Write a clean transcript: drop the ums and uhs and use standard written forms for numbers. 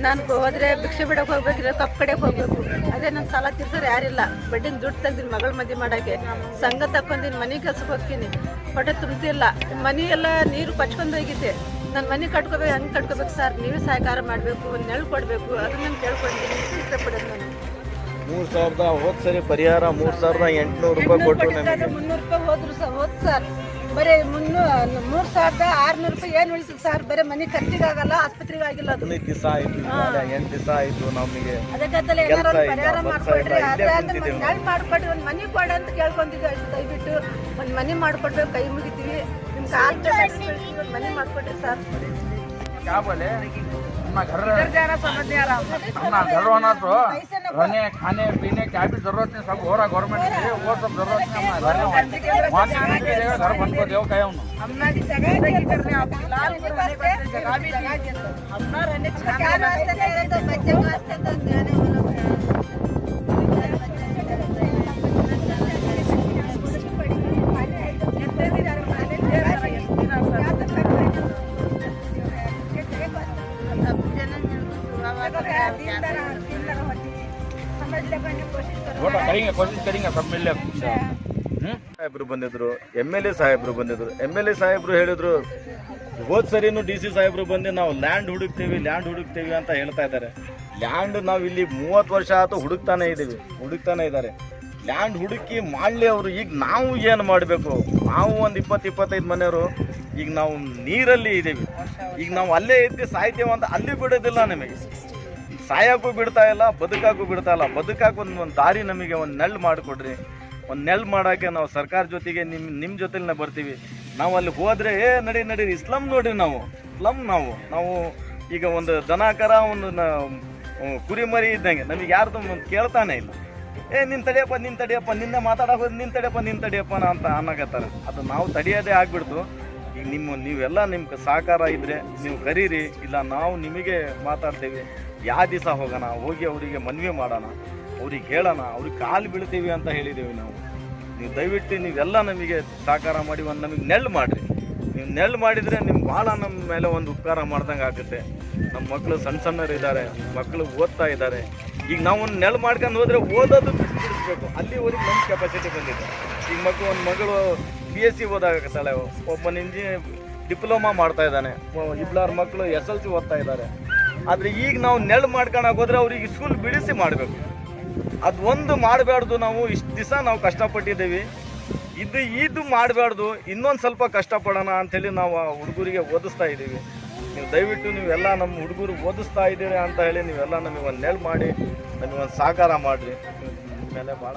ನಾನು ಹೋದ್ರೆ ಭಿಕ್ಷೆ ಬಿಡಕ್ಕೆ ಹೋಗ್ಬೇಕಿದ್ರೆ ಕಪ್ ಕಡೆಗೆ ಹೋಗ್ಬೇಕು. ಅದೇ ನನ್ನ ಸಾಲ ತೀರ್ಸೋರು ಯಾರಿಲ್ಲ. ಬಡ್ಡಿನ ದುಡ್ಡು ತೆಗ್ದಿನಿ ಮಗಳ ಮದುವೆ ಮಾಡೋಕ್ಕೆ, ಸಂಘ ತಕ್ಕೊಂದಿನಿ, ಮನೆ ಕೆಲ್ಸಕ್ಕೆ ಹೋಗ್ತೀನಿ, ಹೊಟ್ಟೆ ತುಂಬ್ತಿಲ್ಲ. ಮನೆ ಎಲ್ಲ ನೀರು ಪಚ್ಕೊಂಡು ಹೋಗಿದೆ. ನನ್ನ ಮನೆ ಕಟ್ಕೋಬೇಕು, ಹೆಂಗೆ ಕಟ್ಕೋಬೇಕು ಸರ್? ನೀವೇ ಸಹಕಾರ ಮಾಡಬೇಕು, ಒಂದು ನೆರಳು ಕೊಡಬೇಕು. ಅದನ್ನ ನಾನು ಕೇಳ್ಕೊತೀನಿ, ಇಷ್ಟಪಡೋದು ನಾನು. 3,000 ಹೋದ್ ಸರಿ ಪರಿಹಾರ 3,800 ರೂಪಾಯಿ ಕೊಟ್ಟು ನಮಗೆ 300 ರೂಪಾಯಿ ಹೋದ್ ಸರ್. ಬರೀ 3,600 ರೂಪಾಯಿ ಏನು ಉಳಿತದೆ ಸರ್? ಬರೀ ಮನೆ ಖರ್ಚಿಗೆ ಆಗಲ್ಲ, ಆಸ್ಪತ್ರೆಗೆ ಆಗಿಲ್ಲ. 15 ದಿವಸ ಆಯ್ತು, 8 ದಿವಸ ಆಯ್ತು ನಮಗೆ. ಅದಕ್ಕೆ ಏನಾರು ಪರಿಹಾರ ಮಾಡ್ಕೊಡ್ರಿ, ನೆರಳು ಮಾಡ್ಕೊಡ್ರಿ, ಒಂದು ಮನೆ ಕೊಡ ಅಂತ ಕೇಳ್ಕೊಂತಿದ್ವಿ. ಅಷ್ಟು ದಯವಿಟ್ಟು ಒಂದು ಮನೆ ಮಾಡ್ಕೊಡ್ಬೇಕು, ಕೈ ಮುಗಿತೀವಿ. ನಿಮ್ಮ ಕಾಲ ಒಂದು ಮನೆ ಮಾಡ್ಕೊಡ್ರಿ ಸರ್. क्या बोले अपना घर समझ नहीं आ रहा। अपना घर होना तो रहने खाने पीने क्या भी जरूरत नहीं, सब हो रहा गवर्नमेंट से, वो सब जरूरत नहीं। अपना घर घर बन को देव कहे अपना की जगह करने अपना रहने बच्चे कोशिश करेंगे सब मिल ಸಾಹೇಬ್ರು ಬಂದಿದ್ರು, MLA ಸಾಹೇಬ್ರು ಬಂದಿದ್ರು. MLA ಸಾಹೇಬ್ರು ಹೇಳಿದ್ರು ಹೋದ್ ಸರಿನೂ DC ಸಾಹೇಬ್ರು ಬಂದು ನಾವು ಲ್ಯಾಂಡ್ ಹುಡುಕ್ತೀವಿ ಅಂತ ಹೇಳ್ತಾ ಇದ್ದಾರೆ. ಲ್ಯಾಂಡ್ ನಾವು ಇಲ್ಲಿ 30 ವರ್ಷ ಆಯ್ತು ಹುಡುಕ್ತಾನೆ ಇದ್ದಾರೆ. ಲ್ಯಾಂಡ್ ಹುಡುಕಿ ಮಾಡಲಿ ಅವರು. ಈಗ ನಾವು ಏನು ಮಾಡಬೇಕು? ನಾವು ಒಂದು 20-25 ಮನೆಯವರು ಈಗ ನಾವು ನೀರಲ್ಲಿ ಇದ್ದೀವಿ. ಈಗ ನಾವು ಅಲ್ಲೇ ಇದ್ದು ಸಾಯ್ತೇವೆ ಅಂತ ಅಲ್ಲಿ ಬಿಡೋದಿಲ್ಲ. ನಮಗೆ ಸಾಯಕ್ಕೂ ಬಿಡ್ತಾ ಇಲ್ಲ, ಬದುಕಾಗೂ ಬಿಡ್ತಾ ಇಲ್ಲ. ಬದುಕಾಕ ಒಂದು ದಾರಿ ನಮಗೆ ಒಂದು ನೆರಳು ಮಾಡಿಕೊಡ್ರಿ. ಒಂದು ನೆರಳು ಮಾಡೋಕ್ಕೆ ನಾವು ಸರ್ಕಾರ ಜೊತೆಗೆ ನಿಮ್ಮ ಜೊತೆಲೇ ಬರ್ತೀವಿ. ನಾವು ಅಲ್ಲಿ ಹೋದರೆ ನಡೀರಿ ಸ್ಲಮ್ ನೋಡ್ರಿ. ನಾವು ಈಗ ಒಂದು ದನಕರ ಒಂದು ಕುರಿ ಮರಿ ಇದ್ದಂಗೆ ನಮಗೆ ಯಾರ್ದು ಕೇಳ್ತಾನೆ ಇಲ್ಲ. ನಿನ್ನ ತಡಿಯಪ್ಪ ನಿನ್ನೆ ಮಾತಾಡೋದು ನಿನ್ನ ತಡಿಯಪ್ಪ ಅಂತ ಅನ್ನಕತ್ತಾರೆ. ಅದು ನಾವು ತಡೆಯೋದೇ ಆಗ್ಬಿಡ್ತು. ಈಗ ನೀವೆಲ್ಲ ನಿಮ್ಮ ಸಹಕಾರ ಇದ್ದರೆ ನೀವು ಕರೀರಿ, ಇಲ್ಲ ನಾವು ನಿಮಗೆ ಮಾತಾಡ್ತೀವಿ. ಯಾವ ದಿವಸ ಹೋಗೋಣ, ಹೋಗಿ ಅವರಿಗೆ ಮನವಿ ಮಾಡೋಣ, ಅವ್ರಿಗೆ ಹೇಳೋಣ, ಅವ್ರಿಗೆ ಕಾಲು ಬೀಳ್ತೀವಿ ಅಂತ ಹೇಳಿದ್ದೀವಿ ನಾವು. ನೀವು ದಯವಿಟ್ಟು ನೀವೆಲ್ಲ ನಮಗೆ ಸಹಕಾರ ಮಾಡಿ ಒಂದು ನಮಗೆ ನೆರಳು ಮಾಡಿರಿ. ನೀವು ನೆರಳು ಮಾಡಿದರೆ ನಿಮ್ಗೆ ಭಾಳ ನಮ್ಮ ಮೇಲೆ ಒಂದು ಉಪಕಾರ ಮಾಡ್ದಂಗೆ ಆಗುತ್ತೆ. ನಮ್ಮ ಮಕ್ಕಳು ಸಣ್ಣರಿದ್ದಾರೆ, ಮಕ್ಕಳು ಓದ್ತಾ ಇದ್ದಾರೆ. ಈಗ ನಾವು ಒಂದು ನೆರಳು ಮಾಡ್ಕೊಂಡು ಹೋದರೆ ಓದೋದು ಬಿಡಿಸ್ಬೇಕು. ಅಲ್ಲಿವರೆಗೆ ನಮ್ಮ ಕೆಪಾಸಿಟಿ ಬಂದಿದೆ. ಈಗ ಒಂದು ಮಗಳು BSc ಓದಾಗತ್ತಾಳೆ, ಒಬ್ಬನ ಡಿಪ್ಲೊಮಾ ಮಾಡ್ತಾ ಇದ್ದಾನೆ, 2 ಮಕ್ಕಳು SLC ಓದ್ತಾ ಇದ್ದಾರೆ. ಆದರೆ ಈಗ ನಾವು ನೆರಳು ಮಾಡ್ಕೊಂಡು ಹೋದ್ರೆ ಅವ್ರಿಗೆ ಸ್ಕೂಲ್ ಬಿಡಿಸಿ ಮಾಡಬೇಕು. ಅದು ಒಂದು ಮಾಡಬಾರ್ದು. ನಾವು ಇಷ್ಟು ದಿವಸ ನಾವು ಕಷ್ಟಪಟ್ಟಿದ್ದೀವಿ, ಇದು ಮಾಡಬಾರ್ದು. ಇನ್ನೊಂದು ಸ್ವಲ್ಪ ಕಷ್ಟಪಡೋಣ ಅಂಥೇಳಿ ನಾವು ಹುಡುಗರಿಗೆ ಓದಿಸ್ತಾ ಇದ್ದೀವಿ. ನೀವು ದಯವಿಟ್ಟು ನೀವೆಲ್ಲ ನಮ್ಮ ಹುಡುಗರು ಓದಿಸ್ತಾ ಇದ್ದೀರಿ ಅಂತ ಹೇಳಿ ನೀವೆಲ್ಲ ನಮಗೆ ಒಂದು ನೆರಳು ಮಾಡಿ ನಮಗೆ ಒಂದು ಸಹಕಾರ ಮಾಡಿರಿ. ಮೇಲೆ ಭಾಳ